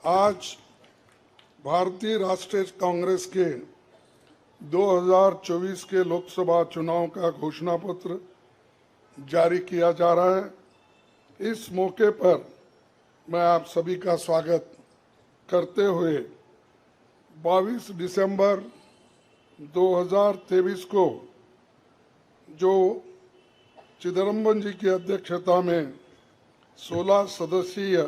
आज भारतीय राष्ट्रीय कांग्रेस के 2024 के लोकसभा चुनाव का घोषणा पत्र जारी किया जा रहा है। इस मौके पर मैं आप सभी का स्वागत करते हुए 22 दिसंबर 2023 को जो चिदंबरम जी की अध्यक्षता में 16 सदस्यीय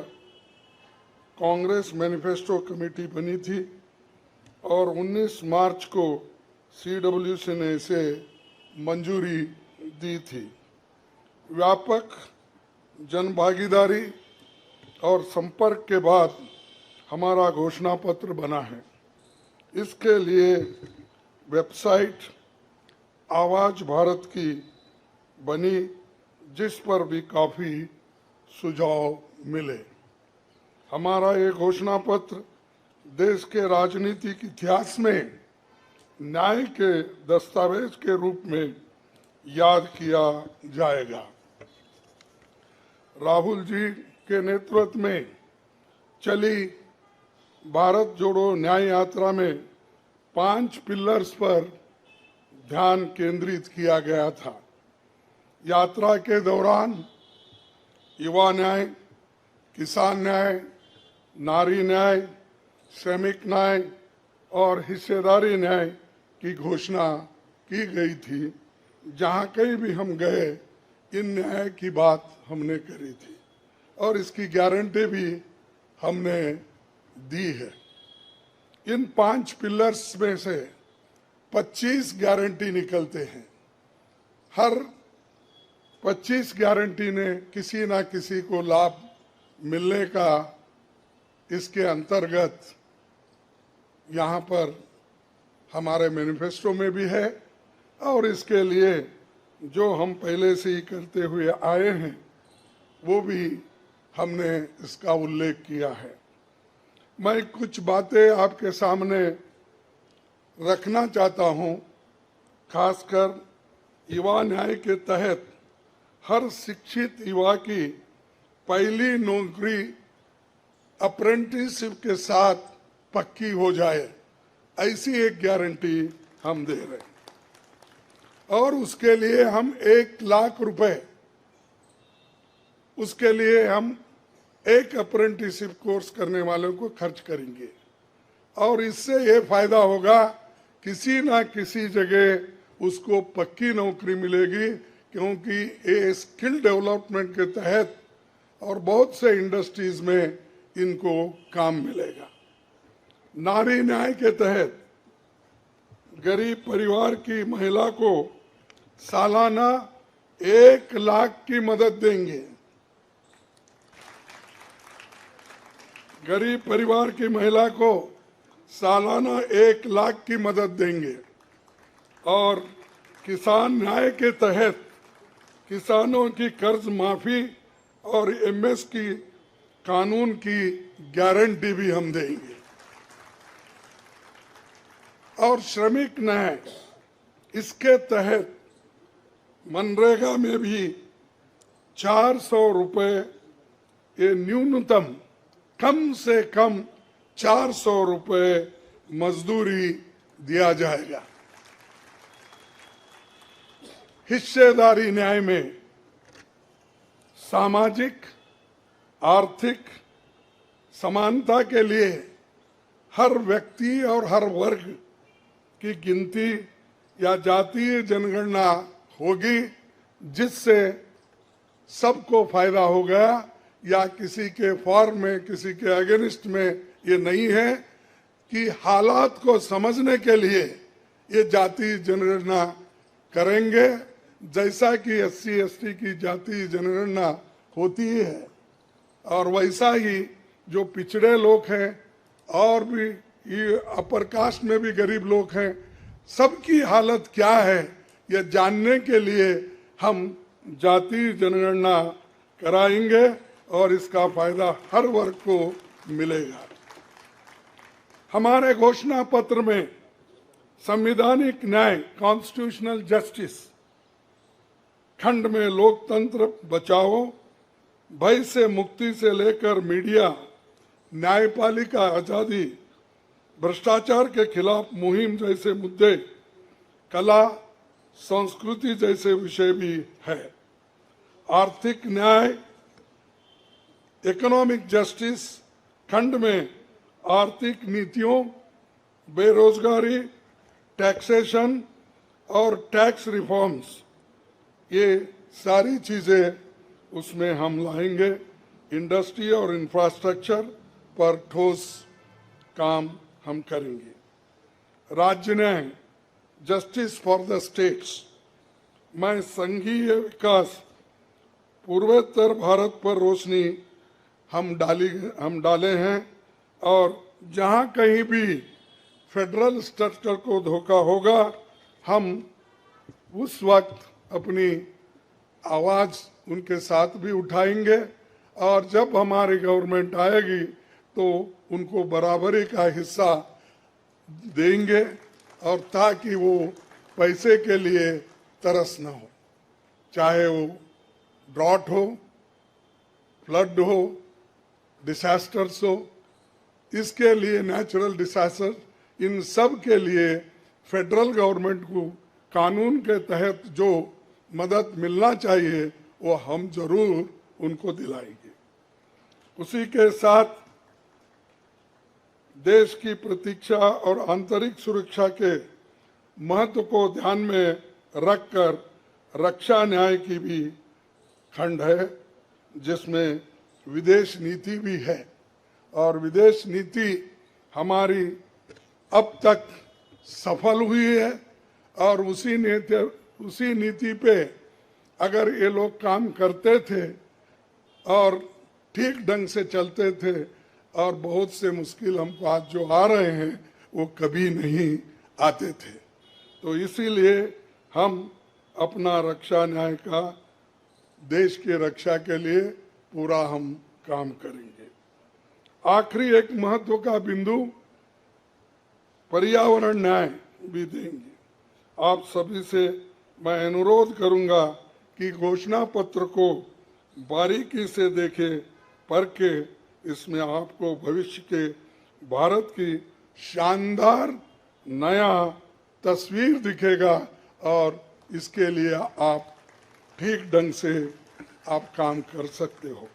कांग्रेस मैनिफेस्टो कमेटी बनी थी और 19 मार्च को CWC ने इसे मंजूरी दी थी। व्यापक जनभागीदारी और संपर्क के बाद हमारा घोषणा पत्र बना है। इसके लिए वेबसाइट आवाज भारत की बनी, जिस पर भी काफ़ी सुझाव मिले। हमारा ये घोषणा पत्र देश के राजनीतिक इतिहास में न्याय के दस्तावेज के रूप में याद किया जाएगा। राहुल जी के नेतृत्व में चली भारत जोड़ो न्याय यात्रा में 5 पिलर्स पर ध्यान केंद्रित किया गया था। यात्रा के दौरान युवा न्याय, किसान न्याय, नारी न्याय, श्रमिक न्याय और हिस्सेदारी न्याय की घोषणा की गई थी। जहां कहीं भी हम गए इन न्याय की बात हमने करी थी और इसकी गारंटी भी हमने दी है। इन 5 पिलर्स में से 25 गारंटी निकलते हैं। हर 25 गारंटी ने किसी ना किसी को लाभ मिलने का इसके अंतर्गत यहाँ पर हमारे मैनिफेस्टो में भी है और इसके लिए जो हम पहले से ही करते हुए आए हैं वो भी हमने इसका उल्लेख किया है। मैं कुछ बातें आपके सामने रखना चाहता हूँ। खासकर युवा न्याय के तहत हर शिक्षित युवा की पहली नौकरी अप्रेंटिसशिप के साथ पक्की हो जाए, ऐसी एक गारंटी हम दे रहे हैं। और उसके लिए हम 1 लाख रुपए, उसके लिए हम एक अप्रेंटिसशिप कोर्स करने वालों को खर्च करेंगे और इससे ये फायदा होगा, किसी ना किसी जगह उसको पक्की नौकरी मिलेगी, क्योंकि ये स्किल डेवलपमेंट के तहत और बहुत से इंडस्ट्रीज में इनको काम मिलेगा। नारी न्याय के तहत गरीब परिवार की महिला को सालाना 1 लाख की मदद देंगे। गरीब परिवार की महिला को सालाना 1 लाख की मदद देंगे। और किसान न्याय के तहत किसानों की कर्ज माफी और MS की कानून की गारंटी भी हम देंगे। और श्रमिक न्याय, इसके तहत मनरेगा में भी 400 रुपए, ये न्यूनतम कम से कम 400 रुपए मजदूरी दिया जाएगा। हिस्सेदारी न्याय में सामाजिक आर्थिक समानता के लिए हर व्यक्ति और हर वर्ग की गिनती या जातीय जनगणना होगी, जिससे सबको फायदा होगा। या किसी के फॉर में, किसी के अगेंस्ट में ये नहीं है कि हालात को समझने के लिए ये जातीय जनगणना करेंगे, जैसा कि SC ST की जातीय जनगणना होती है। और वैसा ही जो पिछड़े लोग हैं और भी ये अपर कास्ट में भी गरीब लोग हैं, सबकी हालत क्या है ये जानने के लिए हम जातीय जनगणना कराएंगे और इसका फायदा हर वर्ग को मिलेगा। हमारे घोषणा पत्र में संवैधानिक न्याय, कॉन्स्टिट्यूशनल जस्टिस खंड में लोकतंत्र बचाओ, भय से मुक्ति से लेकर मीडिया, न्यायपालिका आजादी, भ्रष्टाचार के खिलाफ मुहिम जैसे मुद्दे, कला संस्कृति जैसे विषय भी है। आर्थिक न्याय, इकोनॉमिक जस्टिस खंड में आर्थिक नीतियों, बेरोजगारी, टैक्सेशन और टैक्स रिफॉर्म्स, ये सारी चीजें उसमें हम लाएंगे। इंडस्ट्री और इंफ्रास्ट्रक्चर पर ठोस काम हम करेंगे। राज्य न्याय, जस्टिस फॉर द स्टेट्स, मैं संघीय विकास, पूर्वोत्तर भारत पर रोशनी हम डाले हैं और जहां कहीं भी फेडरल स्ट्रक्चर को धोखा होगा, हम उस वक्त अपनी आवाज उनके साथ भी उठाएंगे और जब हमारी गवर्नमेंट आएगी तो उनको बराबरी का हिस्सा देंगे, और ताकि वो पैसे के लिए तरस न हो, चाहे वो ड्रॉट हो, फ्लड हो, डिसास्टर्स हो। इसके लिए नेचुरल डिसास्टर, इन सब के लिए फेडरल गवर्नमेंट को कानून के तहत जो मदद मिलना चाहिए वो हम जरूर उनको दिलाएंगे। उसी के साथ देश की प्रतीक्षा और आंतरिक सुरक्षा के महत्व को ध्यान में रखकर रक्षा न्याय की भी खंड है, जिसमें विदेश नीति भी है। और विदेश नीति हमारी अब तक सफल हुई है और उसी नीति पे अगर ये लोग काम करते थे और ठीक ढंग से चलते थे, और बहुत से मुश्किल हमको आज जो आ रहे हैं वो कभी नहीं आते थे। तो इसीलिए हम अपना रक्षा न्याय का देश की रक्षा के लिए पूरा हम काम करेंगे। आखिरी एक महत्व का बिंदु पर्यावरण न्याय भी देंगे। आप सभी से मैं अनुरोध करूंगा कि घोषणा पत्र को बारीकी से देखें, परखे। इसमें आपको भविष्य के भारत की शानदार नया तस्वीर दिखेगा और इसके लिए आप ठीक ढंग से आप काम कर सकते हो।